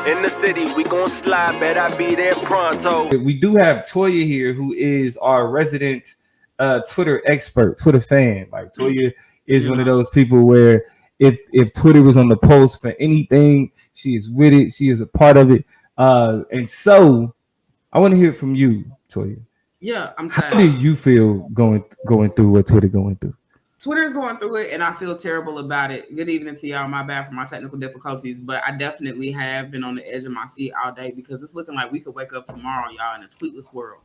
In the city, we gon' slide, bet I be there pronto. We do have Toya here, who is our resident Twitter expert, Twitter fan. Like Toya is one of those people where if Twitter was on the post for anything, she is with it. She is a part of it. And so I want to hear from you, Toya. Yeah, I'm sad. How do you feel going through what Twitter going through? Twitter's going through it, and I feel terrible about it. Good evening to y'all. My bad for my technical difficulties, but I definitely have been on the edge of my seat all day because it's looking like we could wake up tomorrow, y'all, in a tweetless world,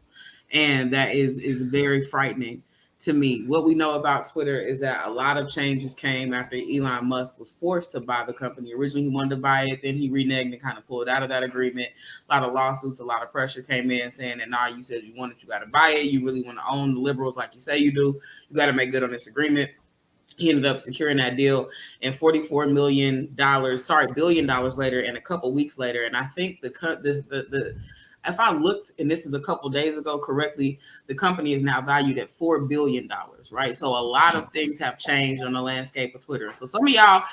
and that is very frightening to me. What we know about Twitter is that a lot of changes came after Elon Musk was forced to buy the company. Originally, he wanted to buy it, then he reneged and kind of pulled out of that agreement. A lot of lawsuits, a lot of pressure came in saying that, nah, you said you want it, you got to buy it. You really want to own the liberals like you say you do. You got to make good on this agreement. He ended up securing that deal, and $44 billion later, and a couple weeks later. And I think if I looked, and this is a couple days ago correctly, the company is now valued at $4 billion, right? So a lot of things have changed on the landscape of Twitter. So some of y'all,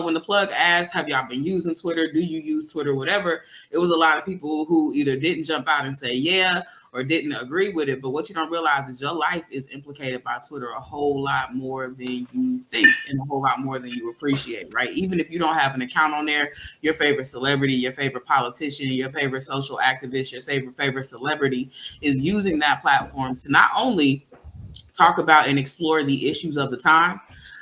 when the plug asked, have y'all been using Twitter? Do you use Twitter? Whatever. It was a lot of people who either didn't jump out and say yeah or didn't agree with it. But what you don't realize is your life is implicated by Twitter a whole lot more than you think and a whole lot more than you appreciate, right? Even if you don't have an account on there, your favorite celebrity, your favorite politician, your favorite social activist, your favorite celebrity is using that platform to not only talk about and explore the issues of the time,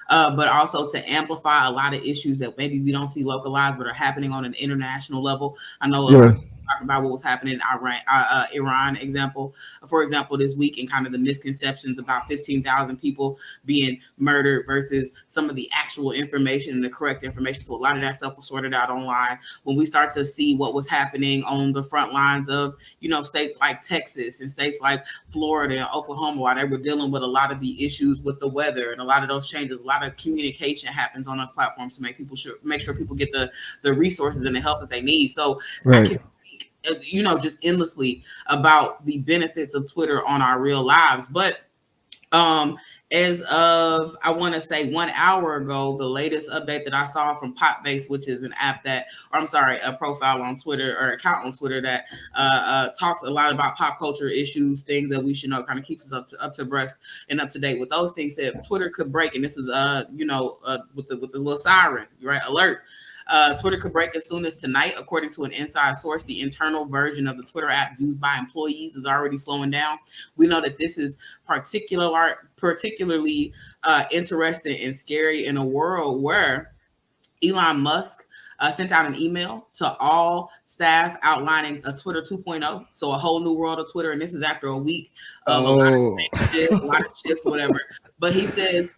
but also to amplify a lot of issues that maybe we don't see localized but are happening on an international level. I know talking about what was happening in Iran example, for example, this week, and kind of the misconceptions about 15,000 people being murdered versus some of the actual information and the correct information. So a lot of that stuff was sorted out online. When we start to see what was happening on the front lines of, states like Texas and states like Florida and Oklahoma, while they were dealing with a lot of the issues with the weather and a lot of those changes, a lot of communication happens on those platforms to make sure people get the resources and the help that they need. So I can just endlessly about the benefits of Twitter on our real lives. But as of, I want to say 1 hour ago, the latest update that I saw from Popbase, which is an app a profile on Twitter or account on Twitter that talks a lot about pop culture issues, things that we should know, kind of keeps us up to breast and up to date with those things. Said Twitter could break, and this is with the little siren, right? Alert. Twitter could break as soon as tonight. According to an inside source, the internal version of the Twitter app used by employees is already slowing down. We know that this is particularly interesting and scary in a world where Elon Musk sent out an email to all staff outlining a Twitter 2.0, so a whole new world of Twitter. And this is after a week of a lot of shifts, whatever. But he says,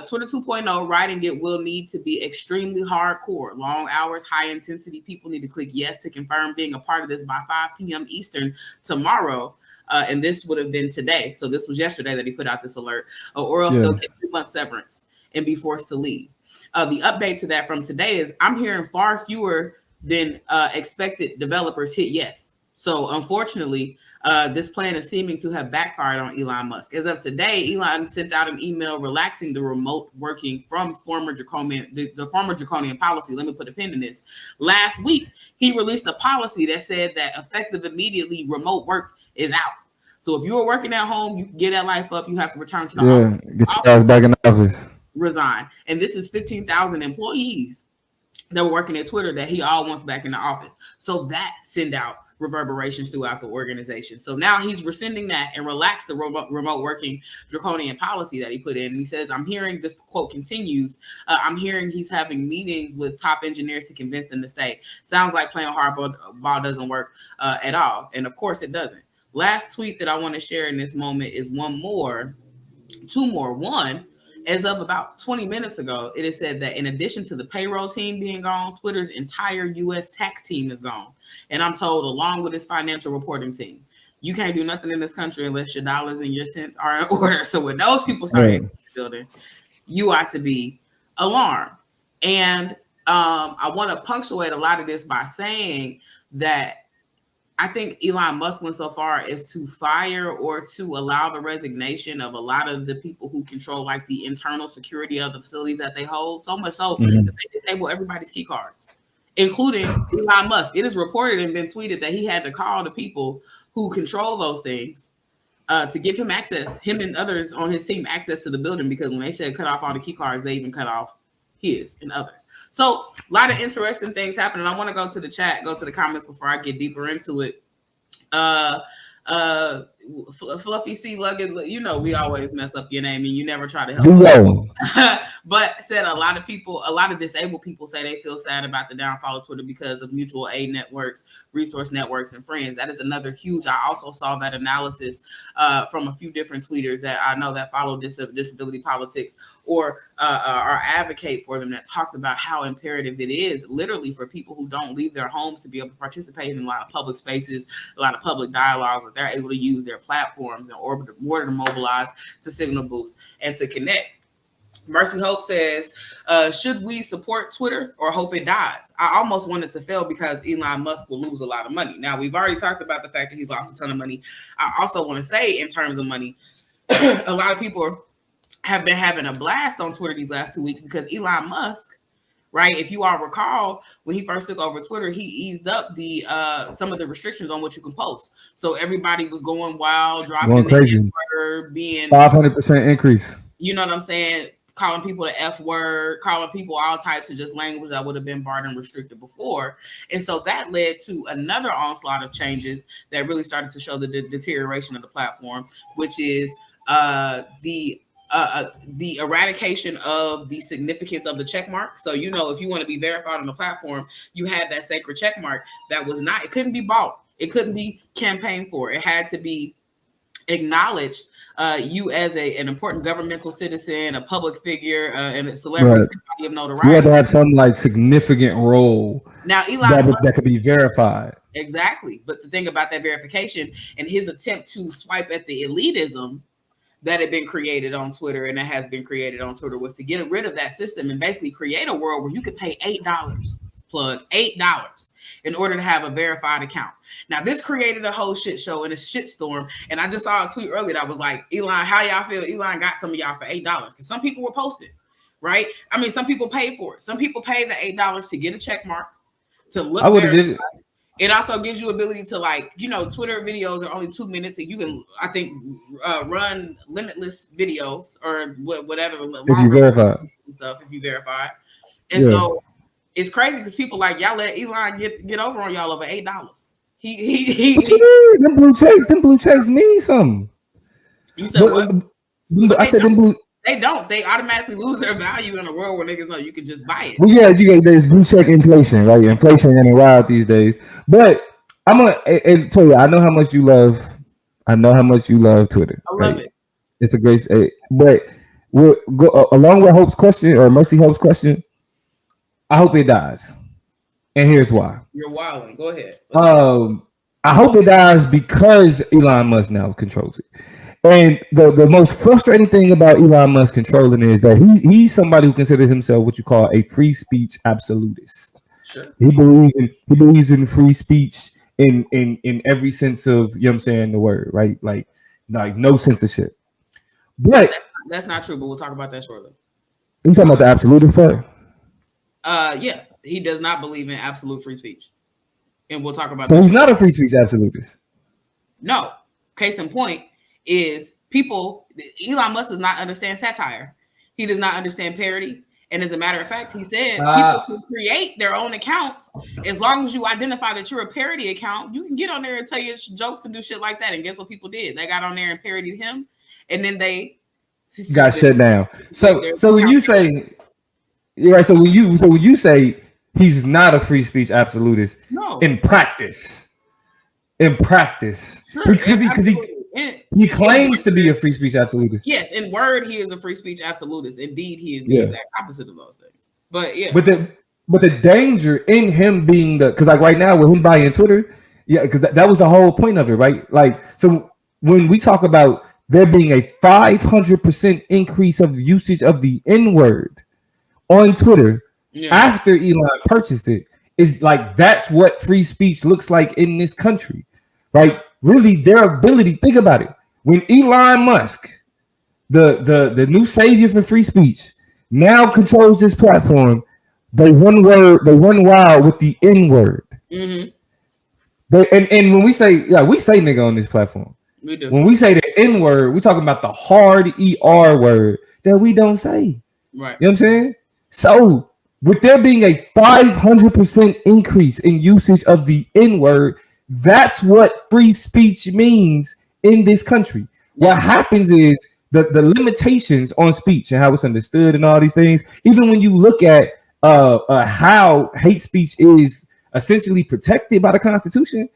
Twitter 2.0, writing it will need to be extremely hardcore, long hours, high intensity. People need to click yes to confirm being a part of this by 5 p.m. Eastern tomorrow. And this would have been today. So this was yesterday that he put out this alert, or else they'll get 3-month severance and be forced to leave. The update to that from today is I'm hearing far fewer than expected developers hit yes. So unfortunately, this plan is seeming to have backfired on Elon Musk. As of today, Elon sent out an email relaxing the remote working from the former draconian policy. Let me put a pin in this. Last week, he released a policy that said that effective immediately, remote work is out. So if you were working at home, you can get that life up. You have to return to the office. Get your guys back in the office. Resign. And this is 15,000 employees that were working at Twitter that he all wants back in the office. So that send out reverberations throughout the organization. So now he's rescinding that and relaxed the remote working draconian policy that he put in. And he says, I'm hearing, this quote continues, I'm hearing he's having meetings with top engineers to convince them to stay. Sounds like playing hardball doesn't work at all. And of course it doesn't. Last tweet that I want to share in this moment is two more. One, as of about 20 minutes ago, it is said that in addition to the payroll team being gone, Twitter's entire U.S. tax team is gone. And I'm told, along with its financial reporting team. You can't do nothing in this country unless your dollars and your cents are in order. So when those people start building, you ought to be alarmed. And I want to punctuate a lot of this by saying that I think Elon Musk went so far as to fire or to allow the resignation of a lot of the people who control like the internal security of the facilities that they hold. So much so that they disable everybody's key cards. including Elon Musk. It is reported and been tweeted that he had to call the people who control those things to give him access, him and others on his team access to the building, because when they said cut off all the key cards, they even cut off his and others. So a lot of interesting things happening. I want to go to the chat, go to the comments before I get deeper into it. Fluffy C Luggage, you know we always mess up your name and you never try to help. But said a lot of disabled people say they feel sad about the downfall of Twitter because of mutual aid networks, resource networks, and friends. That is another huge. I also saw that analysis from a few different tweeters that I know that follow disability politics or are advocate for them, that talked about how imperative it is literally for people who don't leave their homes to be able to participate in a lot of public spaces, a lot of public dialogues, that they're able to use their platforms in order to mobilize, to signal boost, and to connect. Mercy Hope says, should we support Twitter or hope it dies? I almost want it to fail because Elon Musk will lose a lot of money. Now, we've already talked about the fact that he's lost a ton of money. I also want to say, in terms of money, a lot of people have been having a blast on Twitter these last 2 weeks because Elon Musk, right? If you all recall, when he first took over Twitter, he eased up the some of the restrictions on what you can post. So everybody was going wild, dropping the N-word, being 500% increase. You know what I'm saying? Calling people the F word, calling people all types of just language that would have been barred and restricted before. And so that led to another onslaught of changes that really started to show the deterioration of the platform, which is the eradication of the significance of the check mark. So, you know, if you want to be verified on the platform, you had that sacred check mark that was not, it couldn't be bought. It couldn't be campaigned for. It had to be acknowledged, you as an important governmental citizen, a public figure, and a celebrity, somebody of notoriety. You had to have some like significant role now, Elon that could be verified. Exactly. But the thing about that verification and his attempt to swipe at the elitism that had been created on Twitter and that has been created on Twitter was to get rid of that system and basically create a world where you could pay $8, plug $8, in order to have a verified account. Now, this created a whole shit show and a shitstorm. And I just saw a tweet earlier that was like, Elon, how y'all feel? Elon got some of y'all for $8 because some people were posting, right? I mean, some people paid for it. Some people paid the $8 to get a check mark, to look. I would have did it. It also gives you ability to, like, you know, Twitter videos are only 2 minutes, and you can, I think, run limitless videos or whatever. If you verify stuff, if you verify, and so it's crazy because people like y'all let Elon get over on y'all over $8. Them blue checks mean something. You said what? I said them blue. They don't. They automatically lose their value in a world where niggas know you can just buy it. Well, yeah, there's blue check inflation, right? Inflation running wild these days. But I'm gonna tell you, I know how much you love Twitter. I love it. It's a great. But we'll go along with Hope's question or Mercy Hope's question. I hope it dies, and here's why. You're wilding. Go ahead. I hope it dies because Elon Musk now controls it. And the most frustrating thing about Elon Musk controlling is that he's somebody who considers himself what you call a free speech absolutist. Sure. He believes in free speech in every sense of, you know what I'm saying, the word, right? Like no censorship. But that's not true, but we'll talk about that shortly. You talking about the absolutist part? Yeah, he does not believe in absolute free speech. And we'll talk about that. So he's not a free speech absolutist. No. Case in point is Elon Musk does not understand satire. He does not understand parody. And as a matter of fact, he said people can create their own accounts as long as you identify that you're a parody account. You can get on there and tell your jokes and do shit like that. And guess what people did? They got on there and parodied him, and then they got shut down. So when you say so when you say he's not a free speech absolutist, no, in practice, sure, because he claims to be a free speech absolutist. Yes, in word, he is a free speech absolutist. Indeed, he is the exact opposite of those things. But yeah, but the danger in him being because like right now with him buying Twitter, because that was the whole point of it, right? Like, so when we talk about there being a 500% increase of usage of the N-word on Twitter after Elon purchased it, is like that's what free speech looks like in this country, right? Really, their ability. Think about it. When Elon Musk, the new savior for free speech, now controls this platform, They run wild with the N word. Mm-hmm. And when we say nigga on this platform, We do. when we say the N word, we talking about the hard ER word that we don't say. Right. You know what I'm saying? So with there being a 500% increase in usage of the N word, that's what free speech means in this country. Yeah. What happens is the limitations on speech and how it's understood and all these things. Even when you look at how hate speech is essentially protected by the Constitution,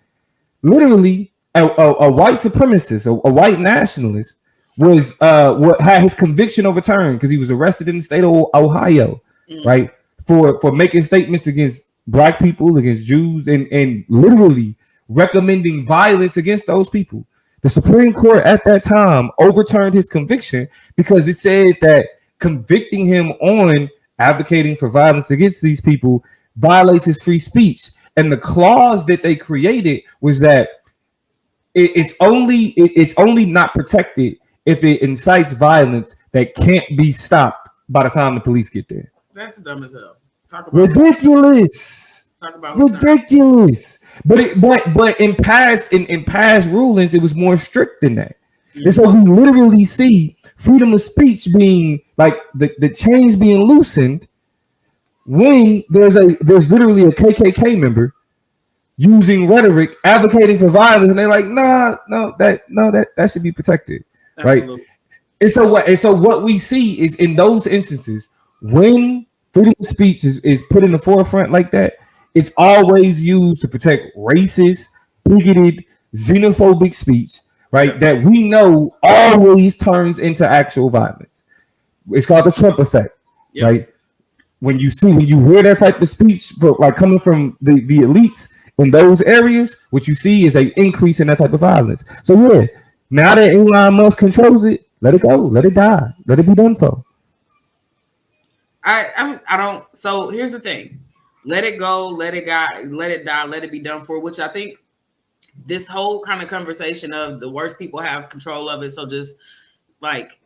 literally a white supremacist, a white nationalist was what had his conviction overturned because he was arrested in the state of Ohio, right, for making statements against black people, against Jews, and literally recommending violence against those people. The Supreme Court at that time overturned his conviction because it said that convicting him on advocating for violence against these people violates his free speech. And the clause that they created was that it's only not protected if it incites violence that can't be stopped by the time the police get there. That's dumb as hell. Talk about ridiculous. Talk about ridiculous. But in past rulings, it was more strict than that. Mm-hmm. And so we literally see freedom of speech being like the chains being loosened when there's literally a KKK member using rhetoric, advocating for violence, and they're like, that should be protected, absolutely. Right? And so what we see is in those instances when freedom of speech is put in the forefront like that, it's always used to protect racist, bigoted, xenophobic speech, right? That we know always turns into actual violence. It's called the Trump effect, right? When you hear that type of speech, like coming from the elites in those areas, what you see is an increase in that type of violence. So yeah, now that Elon Musk controls it, let it go, let it die, let it be done for. I don't. So here's the thing: let it go, let it die, let it be done for. Which I think this whole kind of conversation of the worst people have control of it. So just like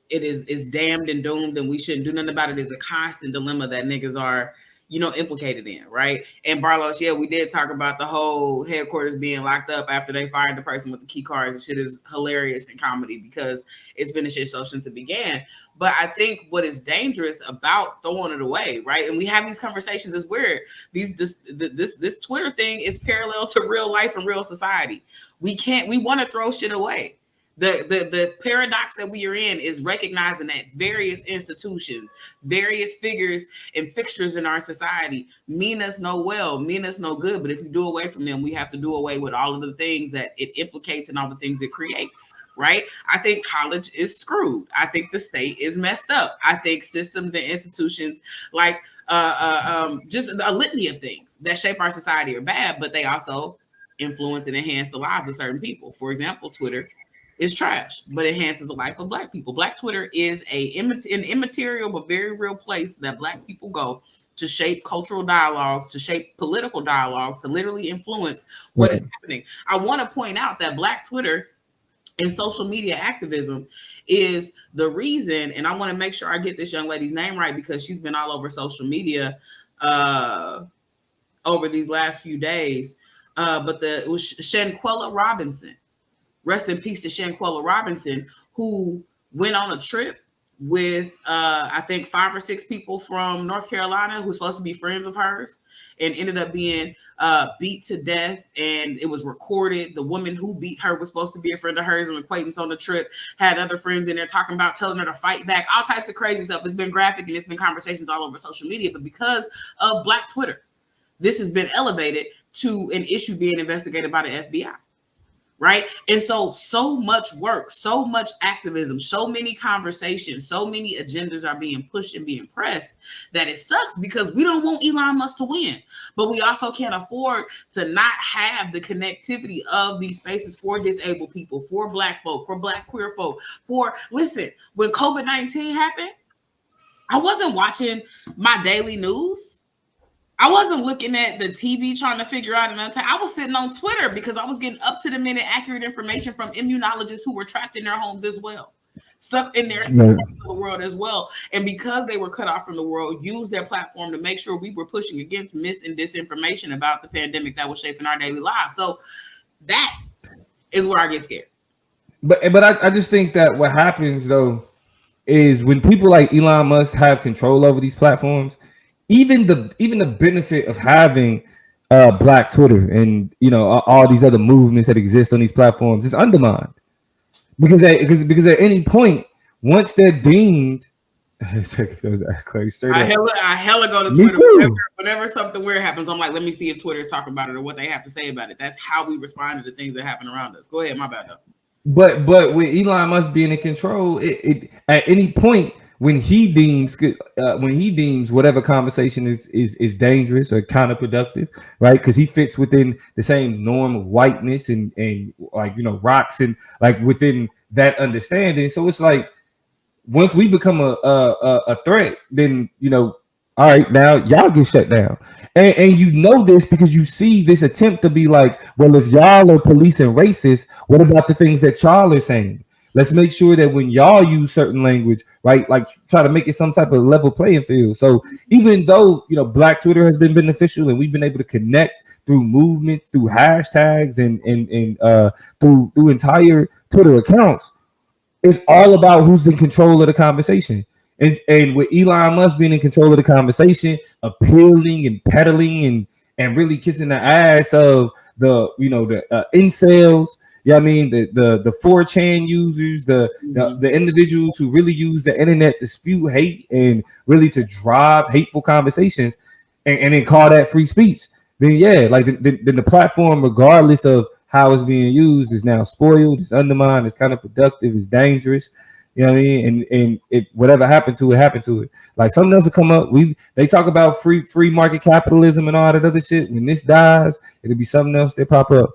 it is damned and doomed, and we shouldn't do nothing about it. Is a constant dilemma that niggas are, implicated in, right? And Barlos, yeah, we did talk about the whole headquarters being locked up after they fired the person with the key cards. The shit is hilarious in comedy because it's been a shit show since it began. But I think what is dangerous about throwing it away, right? And we have these conversations, it's weird. This Twitter thing is parallel to real life and real society. We want to throw shit away. The paradox that we are in is recognizing that various institutions, various figures and fixtures in our society mean us no well, mean us no good. But if you do away from them, we have to do away with all of the things that it implicates and all the things it creates. Right? I think college is screwed. I think the state is messed up. I think systems and institutions like just a litany of things that shape our society are bad, but they also influence and enhance the lives of certain people. For example, Twitter is trash, but enhances the life of Black people. Black Twitter is an immaterial but very real place that Black people go to shape cultural dialogues, to shape political dialogues, to literally influence what is happening. I want to point out that Black Twitter and social media activism is the reason, and I want to make sure I get this young lady's name right because she's been all over social media over these last few days. But it was Shanquella Robinson. Rest in peace to Shanquella Robinson, who went on a trip with I think 5 or 6 people from North Carolina who's supposed to be friends of hers, and ended up being beat to death. And it was recorded. The woman who beat her was supposed to be a friend of hers, an acquaintance on the trip, had other friends in there talking about telling her to fight back, all types of crazy stuff. It's been graphic and it's been conversations all over social media. But because of Black Twitter, this has been elevated to an issue being investigated by the FBI. Right. And so much work, so much activism, so many conversations, so many agendas are being pushed and being pressed that it sucks because we don't want Elon Musk to win. But we also can't afford to not have the connectivity of these spaces for disabled people, for Black folk, for Black queer folk, listen, when COVID-19 happened, I wasn't watching my daily news. I wasn't looking at the TV trying to figure out an untie. I was sitting on Twitter because I was getting up to the minute accurate information from immunologists who were trapped in their homes as well. stuck in their the world as well. And because they were cut off from the world, used their platform to make sure we were pushing against mis and disinformation about the pandemic that was shaping our daily lives. So that is where I get scared. But I just think that what happens though is when people like Elon Musk have control over these platforms, even the benefit of having Black Twitter and all these other movements that exist on these platforms is undermined. Because at any point, once they're deemed, I hella go to Twitter whenever something weird happens. I'm like, let me see if Twitter is talking about it or what they have to say about it. That's how we respond to the things that happen around us. Go ahead, my bad though. But with Elon Musk being in control, it at any point when he deems whatever conversation is dangerous or counterproductive, right? Because he fits within the same norm of whiteness and like rocks and like within that understanding. So it's like once we become a threat, then all right, now y'all get shut down. And this because you see this attempt to be like, well, if y'all are policing racist, what about the things that y'all are saying? Let's make sure that when y'all use certain language, right, like try to make it some type of level playing field. So even though, Black Twitter has been beneficial and we've been able to connect through movements, through hashtags and through entire Twitter accounts, it's all about who's in control of the conversation. And with Elon Musk being in control of the conversation, appealing and peddling and really kissing the ass of the incels, I mean the 4chan users, the individuals who really use the internet to spew hate and really to drive hateful conversations and then call that free speech. Then then the platform, regardless of how it's being used, is now spoiled, it's undermined, it's kind of productive, it's dangerous. You know what I mean? And if whatever happened to it. Like something else will come up. They talk about free market capitalism and all that other shit. When this dies, it'll be something else that pop up.